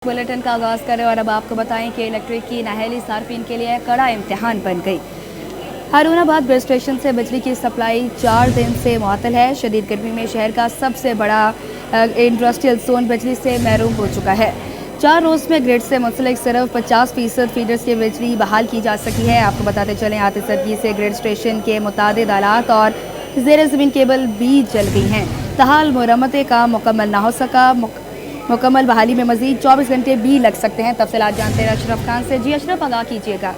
Bulletin का आगाज़ करें और अब आपको बताएं कि इलेक्ट्रिक की नाअहली सार्फिन के लिए कड़ा इम्तिहान बन गई। हारूनाबाद ग्रिड स्टेशन से बिजली की सप्लाई 4 दिन से मुअत्तल है। शदीद गर्मी में शहर का सबसे बड़ा इंडस्ट्रियल जोन बिजली से महरूम हो चुका है। 4 रोज़ में ग्रिड से मुंसलिक सिर्फ 50% फीडर्स की बिजली बहाल की जा सकी है। आपको बताते चलें आतिशबाजी से ग्रिड स्टेशन के मुतादिद आलात और ज़ेर ज़मीन केबल भी जल गई हैं। ताहाल मरम्मत का मुकम्मल ना हो सका। मुकम्मल बहाली में मजीद 24 घंटे भी लग सकते हैं। तफसीलात जानते हैं अशरफ खान से। जी अशरफ, आगाह कीजिएगा।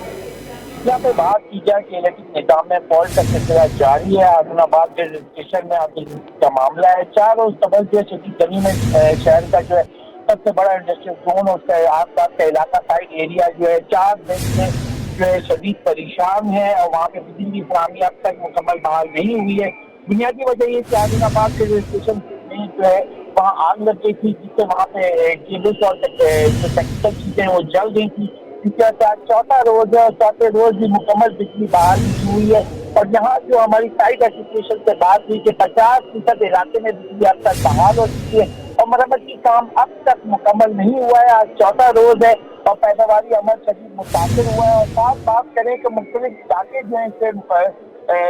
यहाँ पे बात की जाए कि इलेक्ट्रिक निजाम में फॉल्ट का सिलसिला जारी है। हारूनाबाद के स्टेशन में आगे का मामला है। 4 रोज कबल जो शदीद गर्मी में शहर का जो है सबसे बड़ा इंडस्ट्रियल जोन और उसका आसपास का इलाका साइड एरिया जो है 4 दिन से जो है शदीद परेशान है और वहाँ पे बिजली की फराहमी अब तक मुकम्मल बहाल नहीं हुई है। बुनियादी वजह ये कि हारूनाबाद के स्टेशन में जो है वहाँ आग लग गई थी, जिससे वहाँ पे केबल्स और जो टेक्निकल चीजें वो जल गई थी। इसके साथ चौथा रोज है और चौथे रोज भी मुकम्मल बिजली बहाल नहीं हुई है। और यहाँ जो हमारी साइड एसोसिएशन से बात हुई कि 50% इलाके में बिजली अब तक बहाल हो चुकी है और मरम्मत की काम अब तक मुकम्मल नहीं हुआ है। आज चौथा रोज है और पैदावारी अमल शदीद मुतासर हुआ है। और साथ बात करें कि मुख्तलिफ इलाके जो है इससे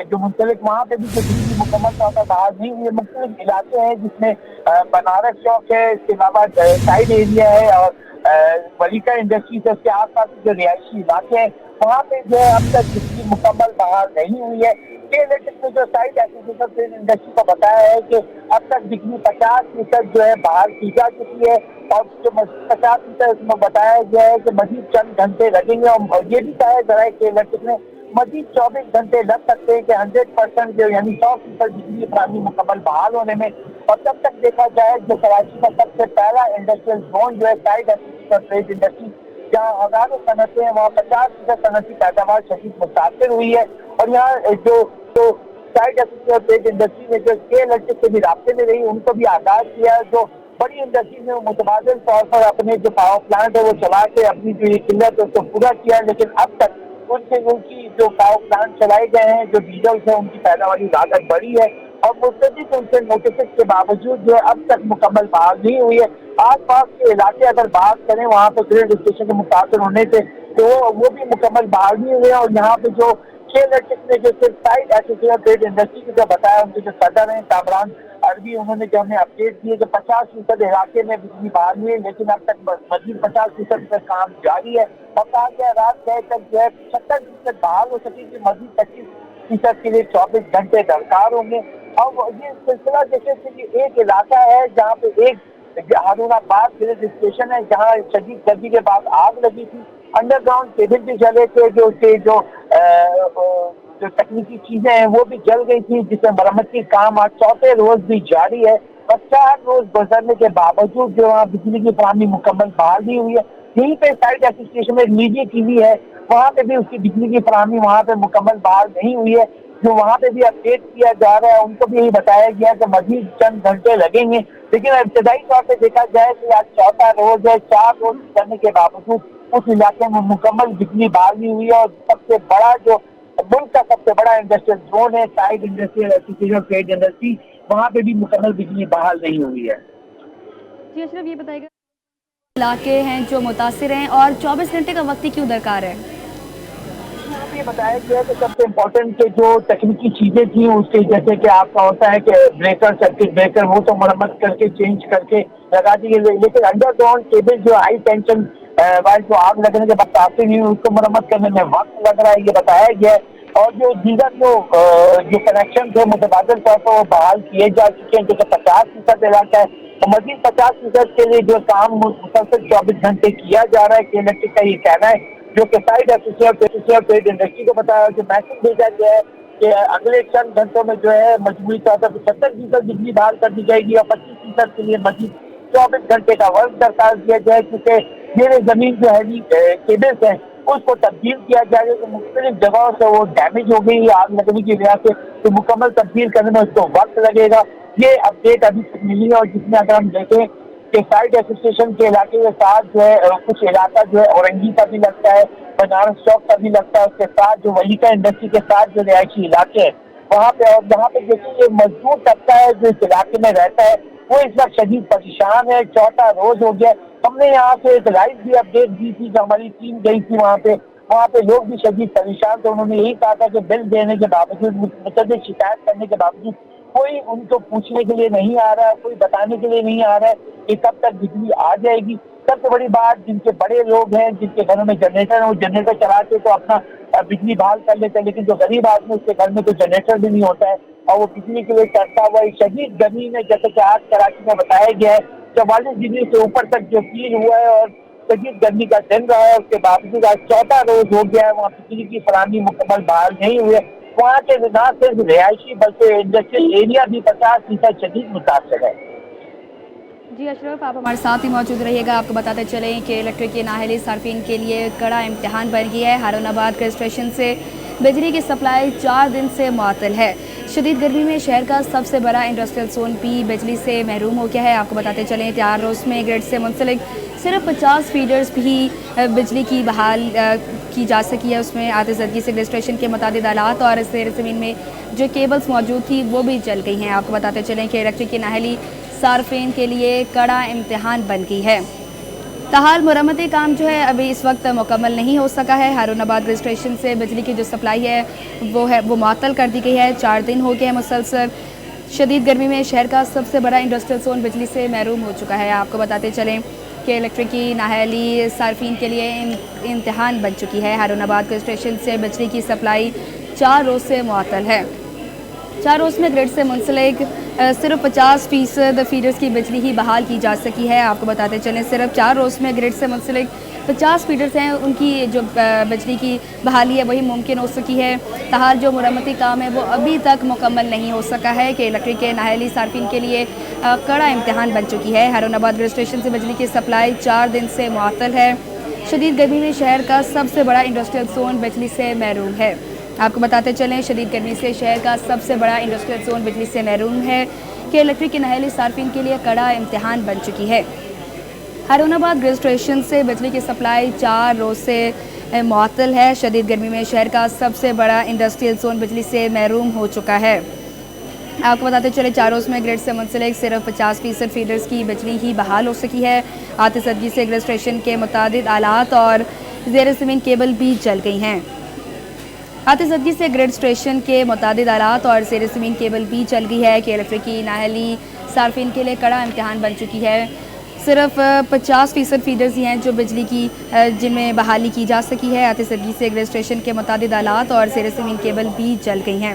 जो मुख्तलिफ वहाँ पे भी जो बिजली मुकम्मल तौर पर बहाल नहीं हुई है। मुख्तलिफ इलाके हैं जिसमें बनारस चौक है, इसके अलावा साइड एरिया है और मलिका इंडस्ट्रीज है, उसके आसपास जो रिहायशी इलाके हैं वहाँ पे जो है अब तक बिजली मुकम्मल बहाल नहीं हुई है। इलेक्ट्रिक ने जो साइड एसोसिएशन इंडस्ट्री को बताया है कि अब तक बिजली 50% जो है बहाल की जा चुकी है और जो 50% उसमें बताया गया है कि मजीद चंद घंटे लगेंगे। और ये भी कहा है कि इलेक्ट्रिक ने मजीद 24 घंटे लग सकते हैं कि 100% जो यानी 100% बिजली फराहमी मुकम्मल बहाल होने में। और तब तक देखा जाए जो कराची का सबसे पहला इंडस्ट्रियल जोन जो है साइड एसोसिएशन ट्रेड इंडस्ट्री, जहाँ हजारों सनतें हैं, वहाँ 50% सनती पैदावार शदीद मुतासर हुई है। और यहाँ जो साइड एसोसिएशन ट्रेड इंडस्ट्री ने जो के इलेक्ट्रिक से भी रास्ते में रही उनको भी आगाज किया है। जो बड़ी इंडस्ट्री ने मुतबादिल तौर पर अपने जो पावर प्लांट है वो चला के अपनी जो ये किल्लत है उसको पूरा किया है, लेकिन अब तक उनकी जो पावर प्लांट चलाए गए हैं, जो डीजल है उनकी पैदावारी लागत बढ़ी है और मुख्तलिफ उनके नोटिस के बावजूद जो है अब तक मुकम्मल बहाल नहीं हुई है। आस पास के इलाके अगर बात करें वहाँ पे ग्रिड स्टेशन के मुतासर होने से तो वो भी मुकम्मल बहाल नहीं हुए। और यहाँ पे जो इलेक्ट्रिक ने जो सिर्फ साइड एसोसिएशन ट्रेड इंडस्ट्री को जो बताया, उनके जो सदर हैं कामरान अरबी, उन्होंने जो हमें अपडेट दिए कि 50% इलाके में बिजली बहाल हुई है, लेकिन अब तक मजीद 50% का काम जारी है। और कहा गया रात 6 तक जो है 70% बहाल हो सकेगी, मजीद 25% के लिए 24 घंटे दरकार होंगे। और ये सिलसिला जैसे कि एक इलाका है जहाँ पे एक हारूनाबाद ग्रिड स्टेशन है जहाँ शदीद गर्मी के बाद आग लगी थी, अंडरग्राउंड केबल भी जले थे, जो उसके जो तकनीकी चीजें हैं वो भी जल गई थी, जिसमें मरम्मत की काम आज चौथे रोज भी जारी है। और 4 रोज गुजरने के बावजूद जो वहाँ बिजली की फराहमी मुकम्मल बहाल नहीं हुई है। यहीं पे साइड एसोसिएशन में निजी टीवी है, वहाँ पे भी उसकी बिजली की फराहमी वहाँ पे मुकम्मल बहाल नहीं हुई है। जो वहाँ पे भी अपडेट किया जा रहा है उनको भी यही बताया गया कि मजीद चंद घंटे लगेंगे। लेकिन इब्तदाई तौर पर देखा जाए कि आज चौथा रोज है, 4 रोज करने के बावजूद उस इलाके में मुकम्मल बिजली बहाल नहीं हुई है। और सबसे बड़ा जो मुल्क का सबसे बड़ा इंडस्ट्रियल जोन है side industrial association trade industry, वहाँ पे भी मुकम्मल बिजली बहाल नहीं हुई है। जी अशरफ, ये बताइएगा इलाके हैं जो मुतासिर हैं और 24 घंटे का वक्त ही क्यों दरकार है? ये बताया गया है कि सबसे इम्पोर्टेंट के जो तकनीकी चीजें थी उसके जैसे कि आपका होता है कि ब्रेकर, सर्किट ब्रेकर, वो तो मरम्मत करके चेंज करके लगा दी गई, लेकिन अंडरग्राउंड केबल जो हाई टेंशन वाली जो आग लगने के बाद काफी नहीं उसको मरम्मत करने में वक्त लग रहा है, ये बताया गया है। और जो दीगर जो कनेक्शन थे मुतबादिल तौर पर वो बहाल किए जा चुके हैं, क्योंकि 50% इलाका है तो मजीद 50% के लिए जो काम मुसलसल 24 घंटे किया जा रहा है। के इलेक्ट्रिक का ये कहना है, जो कि साइड एसोसिएशन ट्रेड इंडस्ट्री को बताया कि मैसेज भेजा गया है कि अगले चंद घंटों में जो है मजबूरी तौर पर 70% बिजली बहाल कर दी जाएगी और 25% के लिए मजीद 24 घंटे का वक्त दरकार दिया जाए, क्योंकि मेरे जमीन जो है केबल्स है उसको तब्दील किया जाएगा। तो मुख्तलिफ जगहों से वो डैमेज हो गई आग लगने की वजह से, तो मुकम्मल तब्दील करने में उसको वक्त लगेगा। ये अपडेट अभी तक मिली है। और जिसमें अगर हम देखें कि साइड एसोसिएशन के इलाके के साथ जो है कुछ इलाका जो है औरंगी का भी लगता है, बनारस चौक का भी लगता है, उसके साथ जो वलीका इंडस्ट्री के साथ जो रिहायशी इलाके हैं वहाँ पे, और जहाँ पे देखिए ये मजदूर तबका है जो इस इलाके में रहता है वो इस वक्त शदीद परेशान है। चौथा रोज हो गया ہم نے یہاں سے ایک لائیو بھی اپڈیٹ دی تھی کہ ہماری ٹیم گئی تھی وہاں پہ لوگ بھی شدید پریشان تھے. انہوں نے یہی کہا تھا کہ بل دینے کے باوجود, متعدد شکایت کرنے کے باوجود کوئی ان کو پوچھنے کے لیے نہیں آ رہا ہے, کوئی بتانے کے لیے نہیں آ رہا ہے کہ کب تک بجلی آ جائے گی. سب سے بڑی بات, جن کے بڑے لوگ ہیں, جن کے گھروں میں جنریٹر ہے, وہ جنریٹر چلاتے تو اپنا بجلی بحال کر لیتے ہیں, لیکن جو غریب آدمی اس کے گھر میں تو جنریٹر بھی نہیں ہوتا ہے اور وہ بجلی کے لیے چڑھتا ہوا شدید گرمی میں, جیسے کہ آج کراچی میں بتایا گیا ہے 44 ڈگری سے اوپر تک جو فیل ہوا ہے اور شدید گرمی کا دن رہا ہے, اس کے باوجود آج چوتھا روز ہو گیا ہے وہاں بجلی کی فراہمی مکمل بحال نہیں ہوئی ہے. وہاں کے نہ صرف رہائشی بلکہ انڈسٹریل ایریا بھی 50% شدید متاثر ہے. جی اشرف, آپ ہمارے ساتھ ہی موجود رہیے گا. آپ کو بتاتے چلیں کہ الیکٹرک کے نااہلی صارفین کے لیے کڑا امتحان بن گیا ہے. ہارون آباد کے اسٹیشن سے بجلی کی سپلائی 4 دن سے معطل ہے. شدید گرمی میں شہر کا سب سے بڑا انڈسٹریل زون بھی بجلی سے محروم ہو گیا ہے. آپ کو بتاتے چلیں 4 روز میں گرڈ سے منسلک صرف 50 فیڈرز بھی بجلی کی بحال کی جا سکی ہے. اس میں آتش زدگی سے اسٹیشن کے متعدد آلات اور زیر زمین میں جو کیبلز موجود تھی وہ بھی جل گئی ہیں. آپ کو بتاتے چلیں کہ الیکٹرک کی نااہلی صارفین کے لیے کڑا امتحان بن گئی ہے. تاحال مرمتی کام جو ہے ابھی اس وقت مکمل نہیں ہو سکا ہے. ہارون آباد اسٹیشن سے بجلی کی جو سپلائی ہے وہ معطل کر دی گئی ہے. 4 دن ہو گئے ہیں مسلسل. شدید گرمی میں شہر کا سب سے بڑا انڈسٹریل زون بجلی سے محروم ہو چکا ہے. آپ کو بتاتے چلیں کہ الیکٹرک کی نااہلی صارفین کے لیے امتحان بن چکی ہے. ہارون آباد کے اسٹیشن سے بجلی کی سپلائی 4 روز سے معطل ہے. 4 روز میں گرڈ سے منسلک صرف 50% فیڈرز کی بجلی ہی بحال کی جا سکی ہے. آپ کو بتاتے چلیں صرف 4 روز میں گرڈ سے منسلک 50 فیڈرز ہیں, ان کی جو بجلی کی بحالی ہے وہی ممکن ہو سکی ہے. تاحال جو مرمتی کام ہے وہ ابھی تک مکمل نہیں ہو سکا ہے کہ الیکٹرک کے نااہلی صارفین کے لیے کڑا امتحان بن چکی ہے. ہارون آباد گریڈ اسٹیشن سے بجلی کی سپلائی 4 دن سے معطل ہے. شدید گرمی میں شہر کا سب سے بڑا انڈسٹریل زون بجلی سے محروم ہے. آپ کو بتاتے چلیں شدید گرمی سے شہر کا سب سے بڑا انڈسٹریل زون بجلی سے محروم ہے کہ الیکٹرک کی نااہلی صارفین کے لیے کڑا امتحان بن چکی ہے. ہارون آباد گریڈ اسٹیشن سے بجلی کی سپلائی 4 روز سے معطل ہے. شدید گرمی میں شہر کا سب سے بڑا انڈسٹریل زون بجلی سے محروم ہو چکا ہے. آپ کو بتاتے چلے 4 روز میں گرڈ سے منسلک صرف 50% فیڈرز کی بجلی ہی بحال ہو سکی ہے. آتش زدگی سے گریڈ اسٹیشن کے متعدد آلات اور زیر زمین کیبل بھی جل گئی ہیں. آتش زدگی سے گریڈ اسٹیشن کے متعدد آلات اور زیر زمین کیبل بھی جل گئی ہے کہ الیکٹرک کی نااہلی صارفین کے لیے کڑا امتحان بن چکی ہے. صرف 50% فیڈرز ہی ہیں جو بجلی کی جن میں بحالی کی جا سکی ہے. آتش زدگی سے گریڈ اسٹیشن کے متعدد آلات اور زیر زمین کیبل بھی جل گئی ہیں.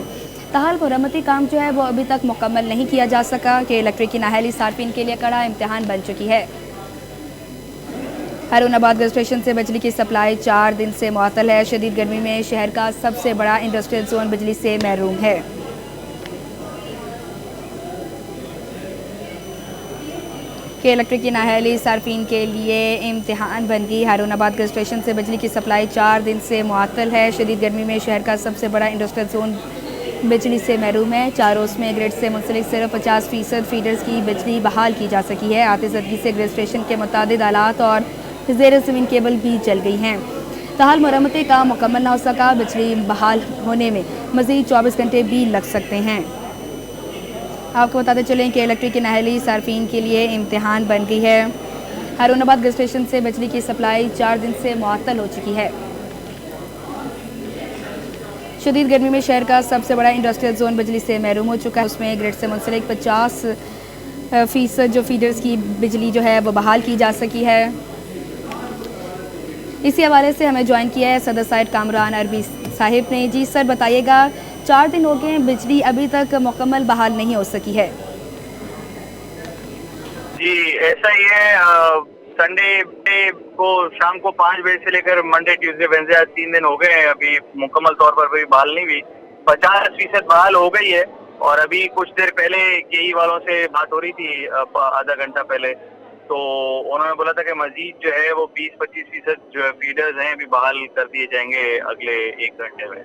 تاحال مرمتی کام جو ہے وہ ابھی تک مکمل نہیں کیا جا سکا کہ الیکٹرک کی نااہلی صارفین کے لیے کڑا امتحان بن چکی ہے. ہارون آباد گریڈ اسٹیشن سے بجلی کی سپلائی 4 دن سے معطل ہے. شدید گرمی میں شہر کا سب سے بڑا انڈسٹریل زون بجلی سے محروم ہے. کہ الیکٹرک کی نااہلی صارفین کے لیے امتحان بن گئی. ہارون آباد گریڈ اسٹیشن سے بجلی کی سپلائی 4 دن سے معطل ہے. شدید گرمی میں شہر کا سب سے بڑا انڈسٹریل زون بجلی سے محروم ہے. 4 روز میں گرڈ سے منسلک صرف 50% فیڈرز کی بجلی بحال کی جا سکی ہے. آتش زدگی سے گریڈ اسٹیشن کے متعدد آلات اور زیر زمین کیبل بھی جل گئی ہیں. تاحال مرمتی کام مکمل نہ ہو سکا. بجلی بحال ہونے میں مزید 24 گھنٹے بھی لگ سکتے ہیں. آپ کو بتاتے چلیں کہ الیکٹرک کی نااہلی صارفین کے لیے امتحان بن گئی ہے. ہارون آباد گریڈ اسٹیشن سے بجلی کی سپلائی 4 دن سے معطل ہو چکی ہے. شدید گرمی میں شہر کا سب سے بڑا انڈسٹریل زون بجلی سے محروم ہو چکا ہے. اس میں گرڈ سے منسلک 50% جو فیڈرز کی بجلی جو ہے وہ بحال کی جا سکی ہے. اسی حوالے سے ہمیں جوائن کیا ہے صدر سائٹ کامران عربی صاحب نے. جی سر بتائیے گا, 4 دن ہو گئے ہیں بجلی ابھی تک مکمل بحال نہیں ہو سکی ہے. جی ایسا ہی ہے. سنڈے کو شام کو 5 بجے سے لے کر منڈے ٹیوزڈے وینسڈے 3 دن ہو گئے ہیں. ابھی مکمل طور پر ابھی بحال نہیں ہوئی. 50% بحال ہو گئی ہے. اور ابھی کچھ دیر پہلے کے والوں سے بات ہو رہی تھی آدھا گھنٹہ پہلے, تو انہوں نے بولا تھا کہ مزید جو ہے وہ 20-25% جو فیڈرز ہیں ابھی بحال کر دیے جائیں گے اگلے 1 گھنٹے میں.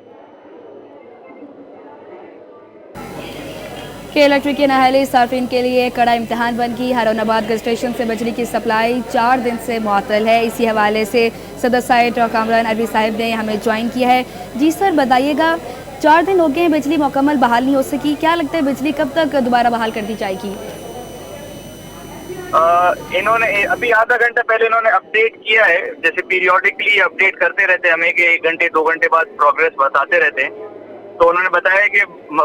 کہ الیکٹرک کی نااہلی صارفین کے لیے کڑا امتحان بن گئی. ہارون آباد گریڈ اسٹیشن سے بجلی کی سپلائی 4 دن سے معطل ہے. اسی حوالے سے صدر سائٹ اور کامران عربی صاحب نے ہمیں جوائن کیا ہے. جی سر بتائیے گا, 4 دن ہو گئے ہیں بجلی مکمل بحال نہیں ہو سکی. کیا لگتا ہے بجلی کب تک دوبارہ بحال کر دی جائے گی؟ इन्होंने अभी आधा घंटा पहले इन्होंने अपडेट किया है, जैसे पीरियोडिकली अपडेट करते रहते हैं हमें कि 1 घंटे 2 घंटे बाद प्रोग्रेस बताते रहते हैं। तो उन्होंने बताया कि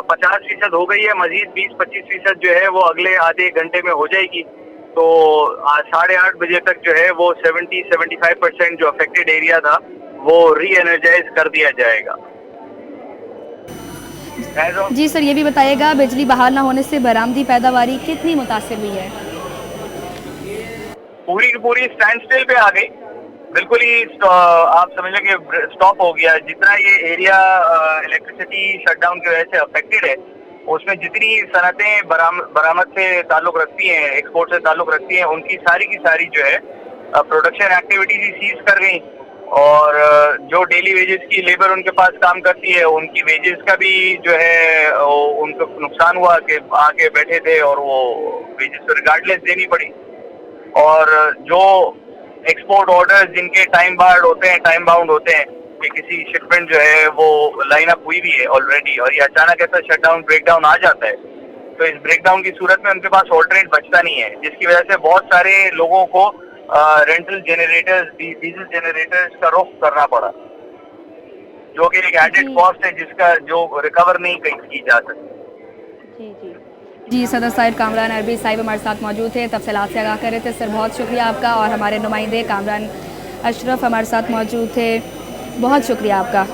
50% हो गई है, मजीद 20-25% जो है वो अगले आधे घंटे में हो जाएगी। तो 8:30 बजे तक जो है वो 70-75% जो अफेक्टेड एरिया था वो री एनर्जाइज कर दिया जाएगा। जी सर, ये भी बताइएगा बिजली बहाल न होने से बरामदी पैदावारी कितनी मुतासिर हुई है? पूरी की पूरी स्टैंड स्टिल पे आ गई, बिल्कुल ही आप समझ लें कि स्टॉप हो गया। जितना ये एरिया इलेक्ट्रिसिटी शटडाउन की वजह से अफेक्टेड है, उसमें जितनी सनतें बरामद से ताल्लुक रखती हैं, एक्सपोर्ट से ताल्लुक रखती हैं, उनकी सारी की सारी जो है प्रोडक्शन एक्टिविटीज ही सीज कर गई। और जो डेली वेजेस की लेबर उनके पास काम करती है, उनकी वेजेस का भी जो है उनको नुकसान हुआ कि आके बैठे थे और वो वेजेस रिगार्डलेस देनी पड़ी। और जो एक्सपोर्ट ऑर्डर्स जिनके टाइम बाउंड होते हैं कि किसी शिपमेंट जो है वो लाइन अप हुई भी है ऑलरेडी और ये अचानक ऐसा शटडाउन ब्रेकडाउन आ जाता है, तो इस ब्रेकडाउन की सूरत में उनके पास ऑल्टरनेट बचता नहीं है, जिसकी वजह से बहुत सारे लोगों को रेंटल जनरेटर्स, डीजल जनरेटर्स का रुख करना पड़ा, जो कि एक एडेड कॉस्ट है जिसका जो रिकवर नहीं की जा सकती। जी सदर साहिब कामरान अरबी साहिब हमारे साथ मौजूद थे, तफसीलात से आगाह कर रहे थे। सर बहुत शुक्रिया आपका। और हमारे नुमाइंदे कामरान अशरफ हमारे साथ मौजूद थे, बहुत शुक्रिया आपका।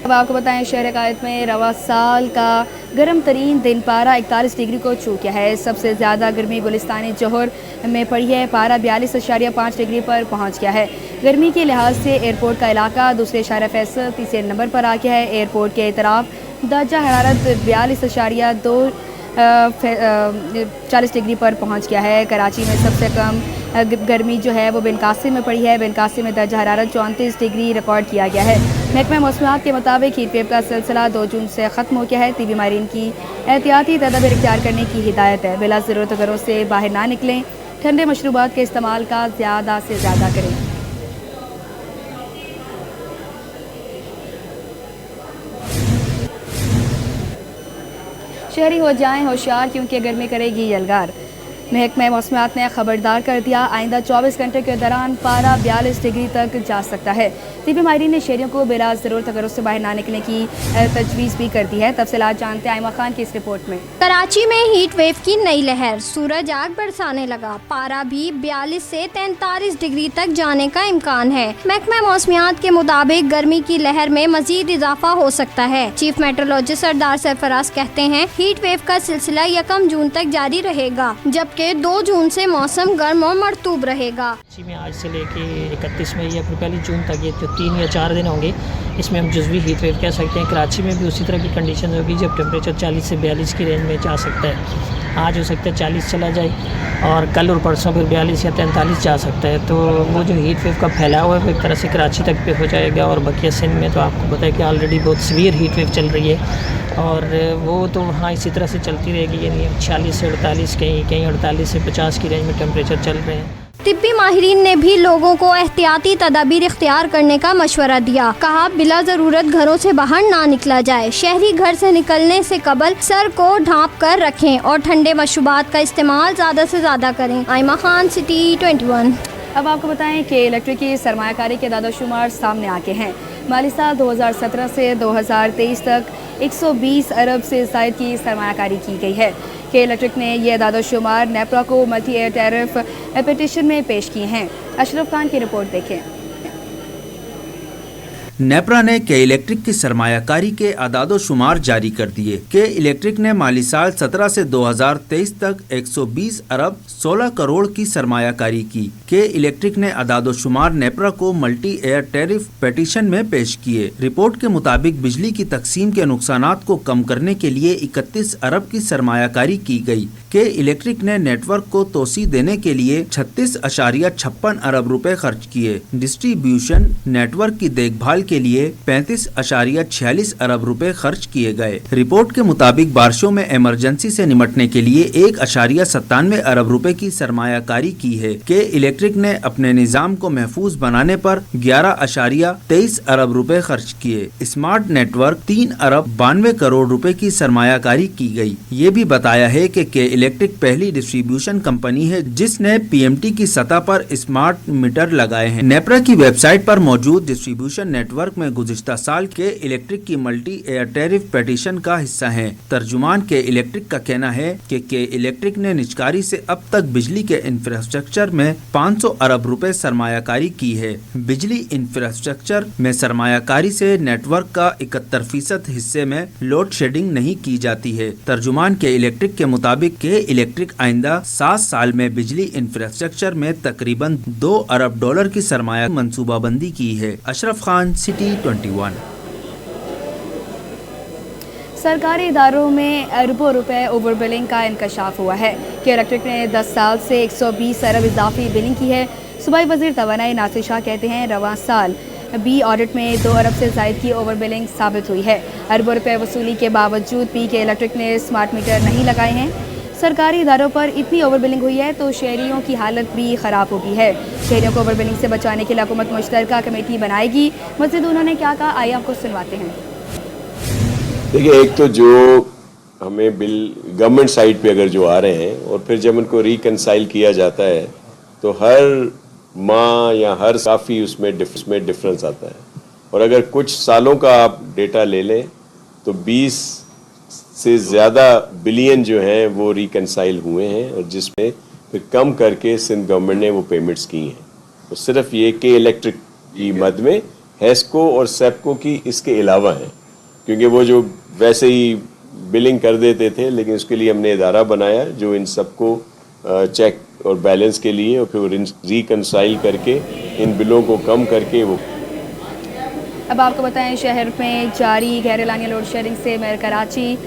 अब आपको बताएं शहर कायद में रवा साल का गर्म तरीन दिन पारा 41 डिग्री को छू गया है। सबसे ज़्यादा गर्मी गुलिस्तानी जौहर में पड़ी है, पारा 42.5 डिग्री पर पहुंच गया है। गर्मी के लिहाज से एयरपोर्ट का इलाका दूसरे शहर फैसल तीसरे नंबर पर आ गया है। एयरपोर्ट के तरफ दर्जा हरारत 42.40 डिग्री पर पहुंच गया है। कराची में सबसे कम गर्मी जो है वो बिनकासिम में पड़ी है। बिनकासिम में दर्जा हरारत 34 डिग्री रिकॉर्ड किया गया है। महकमा मौसमियात के मुताबिक हीट वेव का सिलसिला 2 जून से ख़त्म हो गया है। तीबी माहिरीन की एहतियाती तदबीर इख्तियार करने की हिदायत है। बिला ज़रूरत घरों से बाहर ना निकलें। ठंडे मशरूबात के इस्तेमाल का ज़्यादा से ज़्यादा करें। शहरी हो जाएं होशियार क्योंकि गर्मी करेगी यलगार। महकमा मौसमियात ने खबरदार कर दिया, आइंदा 24 घंटे के दौरान पारा 42 डिग्री तक जा सकता है। तीबी माहिरीन ने शहरियों को बिला ज़रूरत घरों से बाहर ना निकलने की तजवीज़ भी कर दी है। तफसीलात जानते हैं आइमा खान की इस रिपोर्ट में। कराची में हीट वेव की नई लहर, सूरज आग बरसाने लगा, पारा भी 42 से 43 डिग्री तक जाने का इम्कान है। महकमा मौसमियात के मुताबिक गर्मी की लहर में मजीद इजाफा हो सकता है। चीफ मेट्रोलॉजिस्ट सरदार सरफराज कहते हैं हीट वेव का सिलसिला 1 जून तक जारी रहेगा, जबकि 2 जून से मौसम गर्म और मरतूब रहेगा। में आज से लेके 31 मई या 41 जून तक ये जो 3 या 4 दिन होंगे, इसमें हम जुज़वी हीट वेव कह सकते हैं। कराची में भी उसी तरह की कंडीशन होगी जब टेम्परेचर 40 से 42 की रेंज में जा सकता है। आज हो सकता है 40 चला जाए और कल और परसों फिर 42 या 43 जा सकता है। तो वो जो हीट वेव का फैलाव है वो एक तरह से कराची तक पे हो जाएगा। और बकिया सिंध में तो आपको पता है कि ऑलरेडी बहुत सीवियर हीट वेव चल रही है और वो तो वहाँ इसी तरह से चलती रहेगी, यानी 46 से 48 कहीं 48 से 50 की रेंज में टेम्परेचर चल रहे हैं। तिब्बी माहिरीन ने भी लोगों को एहतियाती तदाबीर इख्तियार करने का मशवरा दिया। कहा बिला ज़रूरत घरों से बाहर ना निकला जाए। शहरी घर से निकलने से कबल सर को ढाँप कर रखें और ठंडे मशरूबात का इस्तेमाल ज़्यादा से ज़्यादा करें। आइमा खान, सिटी 21। अब आपको बताएं कि इलेक्ट्रिक की सरमायाकारी के दादाशुमार सामने आके हैं। माली साल 2017 से 2023 तक 120 अरब से ज़ायद की सरमायाकारी की गई है। के इलेक्ट्रिक ने यह दादाशुमार नेपरा को मल्टी एयर टैरिफ पिटीशन में पेश किए हैं। अशरफ खान की रिपोर्ट देखें। नेपरा ने के इलेक्ट्रिक की सरमायाकारी के आदादो शुमार जारी कर दिए। के इलेक्ट्रिक ने माली साल 17 से 2023 तक 120 अरब 16 करोड़ की सरमायाकारी की। के इलेक्ट्रिक ने आदादो शुमार नेपरा को मल्टी एयर टैरिफ पिटीशन में पेश किए। रिपोर्ट के मुताबिक बिजली की तकसीम के नुकसानात को कम करने के लिए 31 अरब की सरमायाकारी की गई। के इलेक्ट्रिक ने नेटवर्क को तोसी देने के लिए 36.56 अरब रुपए खर्च किए। डिस्ट्रीब्यूशन नेटवर्क की देखभाल के लिए 35.46 अरब रुपए खर्च किए गए। रिपोर्ट के मुताबिक बारिशों में इमरजेंसी से निपटने के लिए 1.97 अरब रुपए की सरमायाकारी की है। के इलेक्ट्रिक ने अपने निजाम को महफूज बनाने पर 11.23 अरब रुपए खर्च किए। स्मार्ट नेटवर्क 3 अरब 92 करोड़ रुपए की सरमायाकारी की गई। ये भी बताया है कि के इलेक्ट्रिक पहली डिस्ट्रीब्यूशन कंपनी है जिसने पीएमटी की सतह पर स्मार्ट मीटर लगाए हैं। नेपरा की वेबसाइट पर मौजूद डिस्ट्रीब्यूशन नेटवर्क में गुज़िश्ता साल के इलेक्ट्रिक की मल्टी एयर टैरिफ पेटिशन का हिस्सा है। तर्जुमान के इलेक्ट्रिक का कहना है कि के इलेक्ट्रिक ने निजकारी से अब तक बिजली के इंफ्रास्ट्रक्चर में 500 अरब रुपए सरमायाकारी की है। बिजली इंफ्रास्ट्रक्चर में सरमायाकारी से नेटवर्क का 71% हिस्से में लोड शेडिंग नहीं की जाती है। तर्जुमान के इलेक्ट्रिक के मुताबिक के इलेक्ट्रिक आइंदा 7 साल में बिजली इंफ्रास्ट्रक्चर में तकरीबन $2 अरब की सरमाया मंसूबाबंदी की है। अशरफ खान, सिटी 21। सरकारी इदारों में अरबों रुपए ओवर बिलिंग का इंकशाफ हुआ है कि इलेक्ट्रिक ने 10 साल से 120 अरब इजाफी बिलिंग की है। सूबाई वज़ीर तवानाई नासिर शाह कहते हैं रवां साल बी ऑडिट में 2 अरब से ज़ायद की ओवर बिलिंग साबित हुई है। अरबों रुपए वसूली के बावजूद भी के इलेक्ट्रिक ने स्मार्ट मीटर नहीं लगाए हैं। सरकारी इदारों पर इतनी ओवर बिलिंग हुई है तो शहरियों की हालत भी ख़राब हो गई है। शहरियों को ओवर बिलिंग से बचाने के लिए हुकूमत मुश्तरका कमेटी बनाएगी। मज़ीद उन्होंने क्या कहा, आइए आपको सुनवाते हैं। देखिए, एक तो जो हमें बिल गवर्नमेंट साइड पे अगर जो आ रहे हैं और फिर जब उनको रिकंसाइल किया जाता है तो हर माह या हर काफ़ी उसमें डिफरेंस आता है। और अगर कुछ सालों का आप डेटा ले लें तो 20 से ज़्यादा बिलियन जो हैं वो रिकंसाइल हुए हैं और जिसमें फिर कम करके सिंध गवर्नमेंट ने वो पेमेंट्स की हैं। तो सिर्फ ये के इलेक्ट्रिक की मद में हेस्को और सेप्को की इसके अलावा हैं, क्योंकि वो जो वैसे ही बिलिंग कर देते थे, लेकिन उसके लिए हमने इदारा बनाया जो इन सबको चेक और बैलेंस के लिए और फिर रिकंसाइल करके इन बिलों को कम करके वो। अब आपको बताएं, शहर में जारी गैर एलानिया लोड शेडिंग से मेयर कराची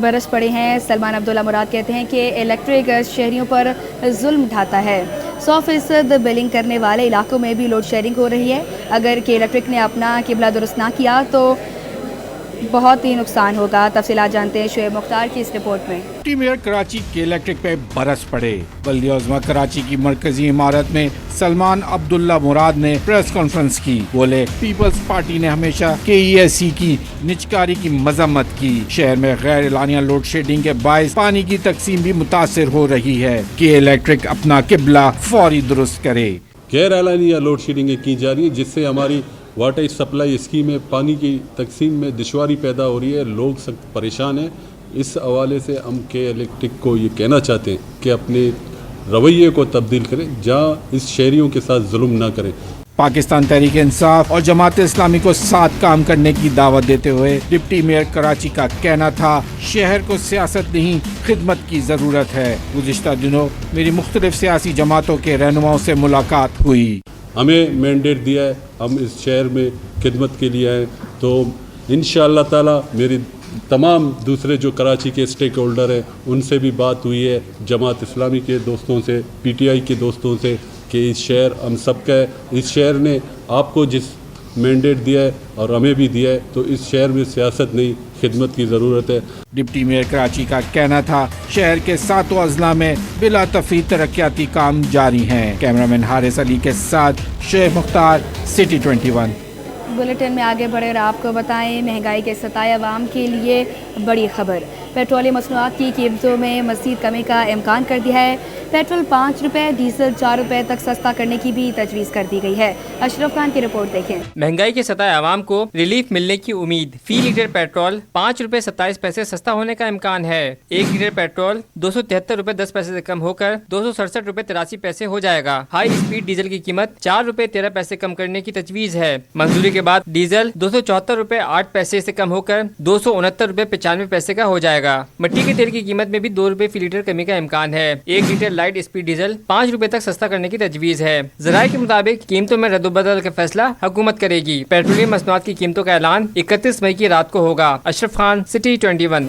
बरस पड़े हैं। सलमान अब्दुल्ला मुराद कहते हैं कि इलेक्ट्रिक शहरियों पर जुल्म ढाता है। 100% बिलिंग करने वाले इलाकों में भी लोड शेडिंग हो रही है। अगर के इलेक्ट्रिक ने अपना किबला दुरुस्त ना किया तो बहुत ही नुकसान होगा। तफसीलात जानते हैं शुएब मुख्तार की इस रिपोर्ट में। डिप्टी मेयर कराची के इलेक्ट्रिक पे बरस पड़े। बल्दिया उज़्मा कराची की मरकजी इमारत में सलमान अब्दुल्ला मुराद ने प्रेस कॉन्फ्रेंस की। बोले, पीपल्स पार्टी ने हमेशा KESC की निजकारी की मजम्मत की। शहर में गैर एलानिया लोड शेडिंग के बायस पानी की तकसीम भी मुतासिर हो रही है। के इलेक्ट्रिक अपना किबला फौरी दुरुस्त करे। गैर एलानिया लोड शेडिंग की जा रही है जिससे हमारी वाटर सप्लाई स्कीम में पानी की तकसीम में दुश्वारी पैदा हो रही है। लोग सख्त परेशान हैं। इस हवाले से हम के इलेक्ट्रिक को ये कहना चाहते हैं कि अपने रवैये को तब्दील करें, जहाँ इस शहरियों के साथ जुल्म ना करें। पाकिस्तान तहरीक इंसाफ और जमात इस्लामी को साथ काम करने की दावत देते हुए डिप्टी मेयर कराची का कहना था, शहर को सियासत नहीं खिदमत की ज़रूरत है। गुज़िश्ता दिनों मेरी मुख्तलिफ सियासी जमातों के रहनुमाओं से मुलाकात हुई। हमें मैंडेट दिया है, हम इस शहर में खिदमत के लिए आए, तो इंशाअल्लाह ताला मेरी तमाम दूसरे जो कराची के स्टेक होल्डर हैं उनसे भी बात हुई है, जमात इस्लामी के दोस्तों से, PTI के दोस्तों से, कि इस शहर हम सबका है। इस शहर ने आपको जिस मैंडेट दिया है और हमें भी दिया है, तो इस शहर में सियासत नहीं खिदमत की ज़रूरत है। डिप्टी मेयर कराची का कहना था, शहर के 7 अजला में बिला तफरीक तरक्याती काम जारी हैं। कैमरामैन हारिस अली के साथ शुएब मुख्तार, सिटी 21। बुलेटिन में आगे बढ़े और आपको बताएं, महंगाई के सताए अवाम के लिए बड़ी खबर। पेट्रोलियम मसनूआत की कीमतों में मज़ीद कमी का इम्कान कर दिया है। पेट्रोल 5 रुपये, डीजल 4 रुपये तक सस्ता करने की भी तजवीज़ कर दी गई है। अशरफ खान की रिपोर्ट देखें। महंगाई के सताए अवाम को रिलीफ मिलने की उम्मीद। फी लीटर पेट्रोल 5 रुपये 27 पैसे सस्ता होने का इम्कान है। 1 लीटर पेट्रोल 273 रुपये 10 पैसे से कम होकर 267 रुपये 83 पैसे हो जाएगा। हाई स्पीड डीजल की कीमत 4 रुपये 13 पैसे कम करने की तजवीज़ है। मंजूरी के बाद डीजल 274 रुपये 8 पैसे से कम होकर 269 रुपये 95 पैसे का हो जाएगा। मिट्टी के तेल की कीमत में भी 2 रुपये फी लीटर कमी का इम्कान है। 1 लीटर लाइट स्पीड डीजल 5 रुपए तक सस्ता करने की तजवीज़ है। ज़राए के मुताबिक कीमतों में रद्दोबदल का फैसला हुकूमत करेगी। पेट्रोलियम मसनूआत की कीमतों का ऐलान 31 मई की रात को होगा। अशरफ खान, सिटी 21।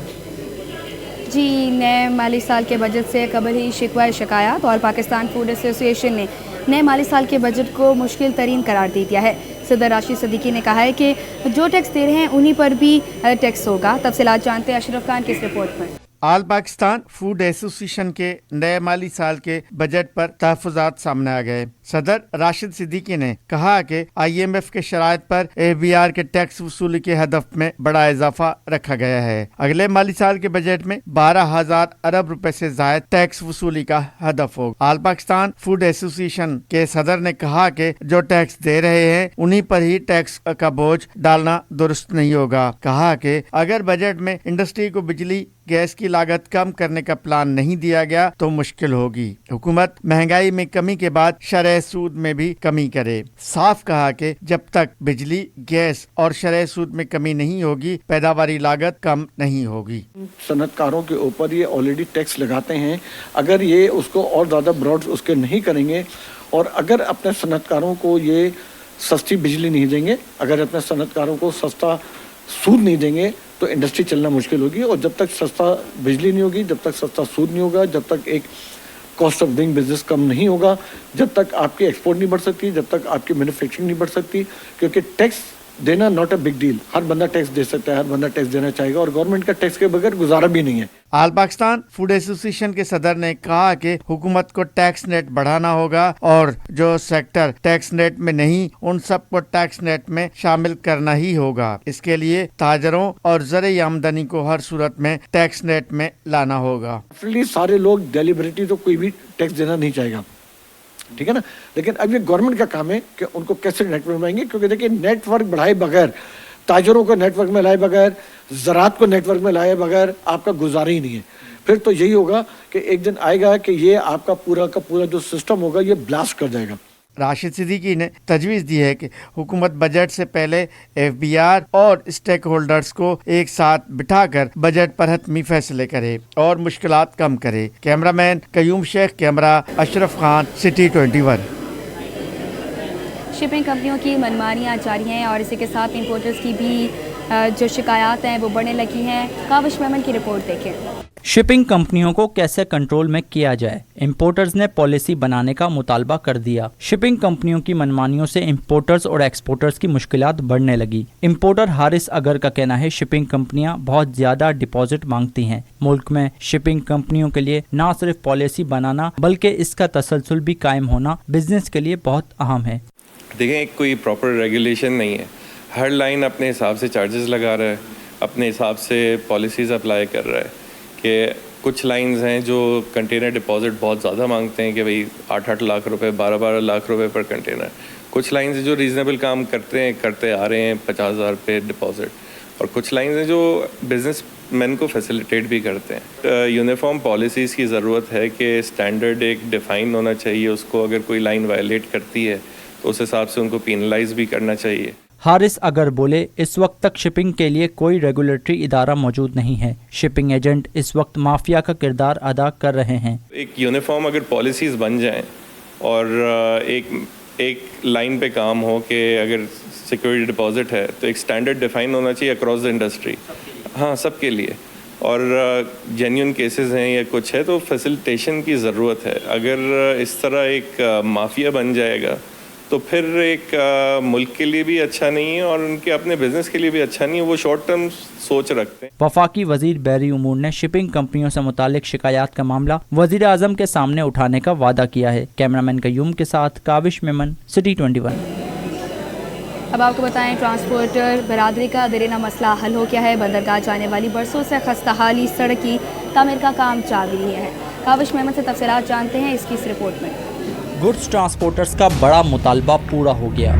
जी, नए माली साल के बजट से कबल ही शिकवा शिकायत और पाकिस्तान फूड एसोसिएशन ने नए माली साल के बजट को मुश्किल तरीन करार दे दिया है। सदर राशिद सिद्दीकी ने कहा है कि जो टैक्स दे रहे हैं उन्हीं पर भी टैक्स होगा। तफसीलात जानते हैं अशरफ खान की इस रिपोर्ट में। आल पाकिस्तान फूड एसोसिएशन के नए माली साल के बजट पर तहफ़्फ़ुज़ात सामने आ गए। सदर राशिद सिद्दीकी ने कहा कि IMF के शराइत पर ABR के टैक्स वसूली के हदफ में बड़ा इजाफा रखा गया है। अगले माली साल के बजट में 12,000 अरब रुपए से ज़ायद टैक्स वसूली का हदफ होगा। आल पाकिस्तान फूड एसोसिएशन के सदर ने कहा कि जो टैक्स दे रहे हैं उन्हीं पर ही टैक्स का बोझ डालना दुरुस्त नहीं होगा। कहा कि अगर बजट में इंडस्ट्री को बिजली गैस की लागत कम करने का प्लान नहीं दिया गया तो मुश्किल होगी। हुकूमत महंगाई में कमी के बाद शरह सूद में भी कमी करे। साफ कहा कि जब तक बिजली गैस और शरह सूद में कमी नहीं होगी पैदावारी लागत कम नहीं होगी। सनतकारों के ऊपर ये ऑलरेडी टैक्स लगाते हैं, अगर ये उसको और ज़्यादा ब्रॉड उसके नहीं करेंगे और अगर अपने सनतकारों को ये सस्ती बिजली नहीं देंगे, अगर अपने सनतकारों को सस्ता सूद नहीं देंगे तो इंडस्ट्री चलना मुश्किल होगी। और जब तक सस्ता बिजली नहीं होगी, जब तक सस्ता सूद नहीं होगा, जब तक एक कॉस्ट ऑफ डूइंग बिजनेस कम नहीं होगा, जब तक आपकी एक्सपोर्ट नहीं बढ़ सकती, जब तक आपकी मैन्युफैक्चरिंग नहीं बढ़ सकती, क्योंकि टैक्स देना नॉट अ बिग डील। हर बंदा टैक्स दे सकता है, हर बंदा टैक्स देना चाहेगा और गवर्नमेंट का टैक्स के बगैर गुजारा भी नहीं है। आल पाकिस्तान फूड एसोसिएशन के सदर ने कहा कि हुकूमत को टैक्स नेट बढ़ाना होगा और जो सेक्टर टैक्स नेट में नहीं उन सब को टैक्स नेट में शामिल करना ही होगा। इसके लिए ताजरों और ज़राई आमदनी को हर सूरत में टैक्स नेट में लाना होगा। सारे लोग डेलिबरेटली तो कोई भी टैक्स देना नहीं चाहेगा, ठीक है ना, लेकिन अब ये गवर्नमेंट का काम है कि उनको कैसे नेटवर्क बनाएंगे, क्योंकि देखिए नेटवर्क बढ़ाए बगैर, ताजरों को नेटवर्क में लाए बगैर, ज़रात को नेटवर्क में लाए बगैर आपका गुजारा ही नहीं है। फिर तो यही होगा कि एक दिन आएगा कि ये आपका पूरा का पूरा जो सिस्टम होगा ये ब्लास्ट कर जाएगा। राशिद सिद्दीकी ने तजवीज़ दी है कि हुकूमत बजट से पहले FBR और स्टेक होल्डर्स को एक साथ बिठाकर बजट पर हतमी फैसले करे और मुश्किलात कम करे। Cameraman Qayyum Shaikh, camera Ashraf Khan, city 21। Shipping कंपनियों की मनमानियाँ जारी हैं और इसी के साथ इंपोर्टर्स की भी जो शिकायत हैं वो बढ़ने लगी हैं। काविश मेमन की रिपोर्ट देखें। शिपिंग कंपनियों को कैसे कंट्रोल में किया जाए, इंपोर्टर्स ने पॉलिसी बनाने का मुतालबा कर दिया। शिपिंग कंपनियों की मनमानियों से इंपोर्टर्स और एक्सपोर्टर्स की मुश्किलात बढ़ने लगी। इंपोर्टर हारिस अगर का कहना है शिपिंग कंपनियां बहुत ज़्यादा डिपॉजिट मांगती हैं। मुल्क में शिपिंग कंपनियों के लिए न सिर्फ पॉलिसी बनाना बल्कि इसका तसलसल भी कायम होना बिजनेस के लिए बहुत अहम है। देखें, कोई प्रॉपर रेगुलेशन नहीं है, हर लाइन अपने हिसाब से चार्जेस लगा रहा है, अपने हिसाब से पॉलिसीज़ अप्लाई कर रहा है कि कुछ लाइंस हैं जो कंटेनर डिपॉजिट बहुत ज़्यादा मांगते हैं कि भाई 8-8 लाख रुपए, 12-12 लाख रुपए पर कंटेनर। कुछ लाइंस हैं जो रीज़नेबल काम करते आ रहे हैं 50,000 पे डिपॉजिट, और कुछ लाइंस हैं जो बिजनेस मैन को फैसिलिटेट भी करते हैं। यूनिफॉर्म पॉलिसीज़ की ज़रूरत है कि स्टैंडर्ड एक डिफ़ाइन होना चाहिए, उसको अगर कोई लाइन वायलेट करती है तो उस हिसाब से उनको पेनलाइज भी करना चाहिए। हारिस अगर बोले इस वक्त तक शिपिंग के लिए कोई रेगुलेटरी इदारा मौजूद नहीं है। शिपिंग एजेंट इस वक्त माफिया का किरदार अदा कर रहे हैं। एक यूनिफॉर्म अगर पॉलिसीज़ बन जाएं और एक लाइन पे काम हो कि अगर सिक्योरिटी डिपॉजिट है तो एक स्टैंडर्ड डिफाइन होना चाहिए अक्रॉस द इंडस्ट्री, हाँ सबके लिए, और जेन्युइन केसेस हैं या कुछ है तो फैसिलिटेशन की ज़रूरत है। अगर इस तरह एक माफिया बन जाएगा तो फिर एक मुल्क के लिए भी अच्छा नहीं है और उनके अपने बिजनेस के लिए भी अच्छा नहीं है। वो शॉर्ट टर्म सोच रखते हैं। वफाकी वजीर बैरी उमूर ने शिपिंग कंपनियों से मुतालिक शिकायत का मामला वजीर आजम के सामने उठाने का वादा किया है। कैमरामैन कयूम के साथ काविश मेमन, सिटी 21। अब आपको बताएं, ट्रांसपोर्टर बरादरी का देरीना मसला हल हो गया है। बंदरगाह जाने वाली बरसों से खस्ताहाली सड़क की तामीर का काम जारी है। काविश मेमन से तफसीलात जानते हैं इसकी इस रिपोर्ट में। गुड्स ट्रांसपोर्टर्स का बड़ा मुतालबा पूरा हो गया।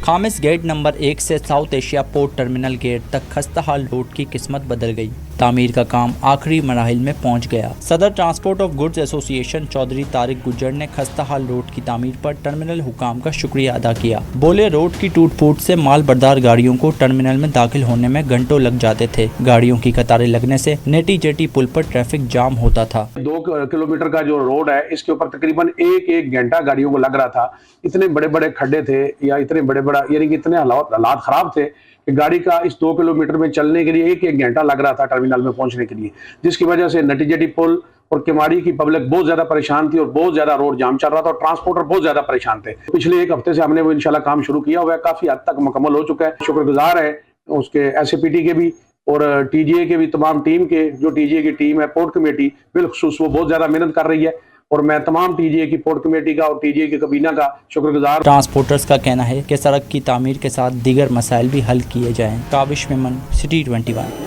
खामिस गेट नंबर 1 से South Asia port terminal gate तक खस्ताहाल रोड की किस्मत बदल गई। तामीर का काम आखिरी मराहिल में पहुंच गया। सदर transport of goods association Chaudhry Tariq Gujjar ने खस्ताहाल रोड की तामीर पर टर्मिनल हुकाम का शुक्रिया अदा किया। बोले रोड की टूट फूट से माल बरदार गाड़ियों को टर्मिनल में दाखिल होने में घंटों लग जाते थे। गाड़ियों की कतारें लगने से नेटी जेटी पुल पर ट्रैफिक जाम होता था। 2 किलोमीटर का जो रोड है इसके ऊपर तकरीबन एक घंटा गाड़ियों को लग रहा था। इतने बड़े बड़े खड्डे थे या इतने बड़ा यानी कि इतने हालात खराब थे कि गाड़ी का इस 2 किलोमीटर में चलने के लिए एक घंटा लग रहा था टर्मिनल में पहुंचने के लिए, जिसकी वजह से नटी जेटी पुल और किमाड़ी की पब्लिक बहुत ज्यादा परेशान थी और बहुत ज्यादा रोड जाम चल रहा था और ट्रांसपोर्टर बहुत ज्यादा परेशान थे। पिछले एक हफ्ते से हमने वो इंशाल्लाह काम शुरू किया हुआ है, काफी हद तक मुकम्मल हो चुका है। शुक्रगुजार है उसके SAPT के भी और TGA के भी, तमाम टीम के। जो TGA की टीम है, पोर्ट कमेटी बिलखुसूस, वो बहुत ज्यादा मेहनत कर रही है और मैं तमाम TGA की पोर्ट कमेटी का और TGA की कबीना का शुक्रगुजार। ट्रांसपोर्टर्स का कहना है कि सड़क की तामीर के साथ दीगर मसाइल भी हल किए जाएं। Kabish Memon, city 21।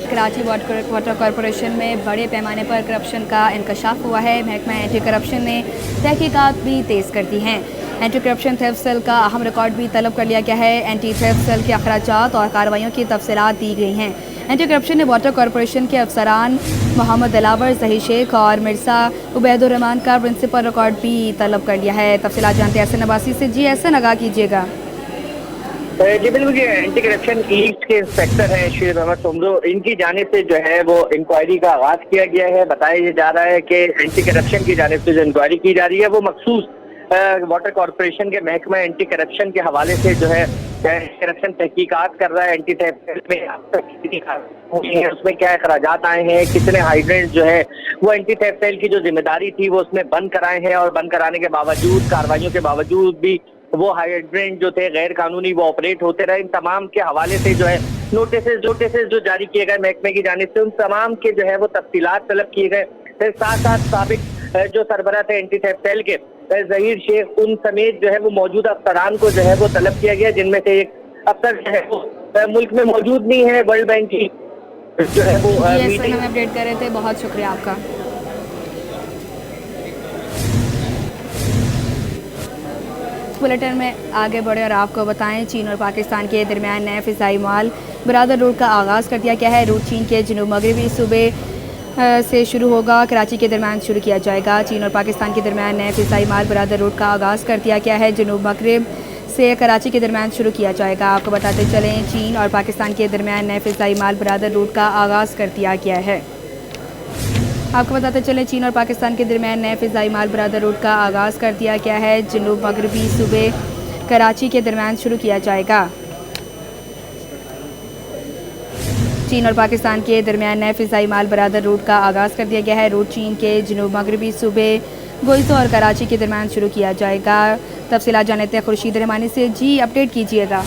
Karachi water corporation में बड़े पैमाने पर करप्शन का इंकशाफ हुआ है। महकमा एंटी करप्शन ने तहकीकात भी तेज़ कर दी हैं। एंटी करप्शन थेफ्ट सेल का अहम रिकॉर्ड भी तलब कर लिया गया है। एंटी थेफ्ट सेल के अखराजात और कार्रवाइयों की तफसीलात दी गई हैं। एंटी करप्शन ने वाटर कॉरपोरेशन के अफसरान मोहम्मद दिलावर, ज़हीर शेख और मिर्ज़ा उबैदुर्रहमान का प्रिंसिपल रिकॉर्ड भी तलब कर लिया है। तफसीलात जानते हैं एहसन अब्बासी से। जी एहसन, आगाह कीजिएगा। जी बिल्कुल, ये एंटी करप्शन ईस्ट के इंस्पेक्टर हैं शेर अहमद सोमरो, इनकी जानिब से जो है वो इंक्वायरी का आगाज किया गया है। बताया जा रहा है कि एंटी करप्शन की जानिब से जो इंक्वायरी की जा रही है वो मखसूस वाटर कॉरपोरेशन के महकमा एंटी करप्शन के हवाले से जो है करप्शन तहकीकात कर रहा है। एंटी थेफ्ट में अब तक कितनी हुई है, उसमें क्या अखराजात आए हैं, कितने हाइड्रेंट जो है वो एंटी थेफ्ट सेल की जो जिम्मेदारी थी वो उसमें बंद कराए हैं और बंद कराने के बावजूद, कार्रवाइयों के बावजूद भी वो हाइड्रेंट जो थे गैर कानूनी वो ऑपरेट होते रहे। इन तमाम के हवाले से जो है नोटिस जो जारी किए गए महकमे की जानिब से, उन तमाम के जो है वो तफसीलात तलब किए गए। फिर साथ साथ साबिक जो सरबराह थे एंटी थेफ्ट सेल के ज़हीर शेख, उन समेत जो है वो मौजूदा अफसरान को जो है वो तलब किया गया, जिनमें से एक अफसर जो है वो मुल्क में मौजूद नहीं है। वर्ल्ड बैंक की जो है वो मीटिंग हमें अपडेट कर रहे थे, बहुत शुक्रिया आपका। बुलेटिन में आगे बढ़े और आपको बताएं, चीन और पाकिस्तान के दरमियान नए फ़िज़ाई माल बरादर रूट का आगाज़ कर दिया गया है। रूट चीन के जनूब मगरबी सूबे से शुरू होगा, कराची के दरमियान शुरू किया जाएगा। चीन और पाकिस्तान के दरमियान नए फ़िज़ाई माल बरादर रूट का आगाज़ कर दिया गया है। जनूब मगरब से कराची के दरमियान शुरू किया जाएगा। आपको बताते चलें, चीन और पाकिस्तान के दरमियान नए फ़िज़ाई माल बरादर रूट का आगाज़ कर दिया गया है। आपको बताते चलें, चीन और पाकिस्तान के दरमियान नए फ़िज़ाई माल बरादर रूट का आगाज़ कर दिया गया है। जनूब मगरबी सूबे कराची के दरमियान शुरू किया जाएगा। चीन और पाकिस्तान के दरमियान नए फ़िज़ाई माल बरादर रूट का आगाज़ कर दिया गया है। रूट चीन के जनूब मगरबी सूबे गोइतो और कराची के दरमियान शुरू किया जाएगा। तफसीलात जानते हैं खुर्शीद रहमानी से। जी अपडेट कीजिएगा।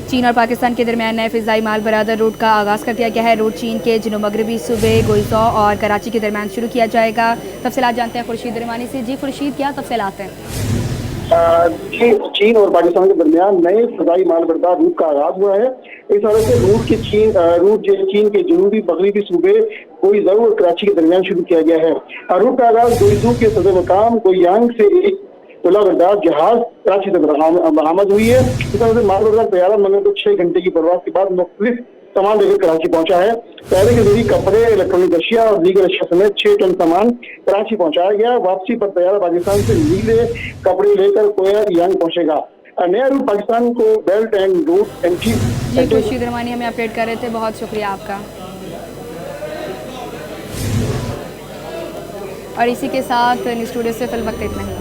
चीन और पाकिस्तान के दरमियान नए फ़िज़ाई माल बरादर रूट का आगाज़ कर दिया गया है। रूट चीन के जनूब मगरबी सूबे गोइतो और कराची के दरमियान शुरू किया जाएगा। तफसीलात जानते हैं खुर्शीद रहमानी से। जी खुर्शीद, क्या तफसीलात हैं? चीन और पाकिस्तान के दरमियान नए फ़िज़ाई माल बरदार रूट का आगाज हुआ है। इस हालत से रूट चीन के जनूबी मगरबी सूबे गोइतो और कराची के दरमियान शुरू किया गया है। रूट का आगाज गोइतो के सदर मकाम गोयांग से एक बरदार जहाज कराची तक बरामद हुई है। इस तरह से माल बरदार तैयारा मगर को 6 घंटे की परवास के बाद मुख्तलिफ सामान लेकर कराची पहुंचा है। पहले के जरिए कपड़े, इलेक्ट्रॉनिक अशिया और दीगर अशिया समेत 6 टन सामान कराची पहुंचाया गया। वापसी पर तैयारा पाकिस्तान से नीले कपड़े लेकर गोयांग पहुंचेगा। नया रूट पाकिस्तान को belt and road anti. Khurshid Rahmani हमें अपडेट कर रहे थे, बहुत शुक्रिया आपका। और इसी के साथ स्टूडियो से फिल वक्त इतना ही।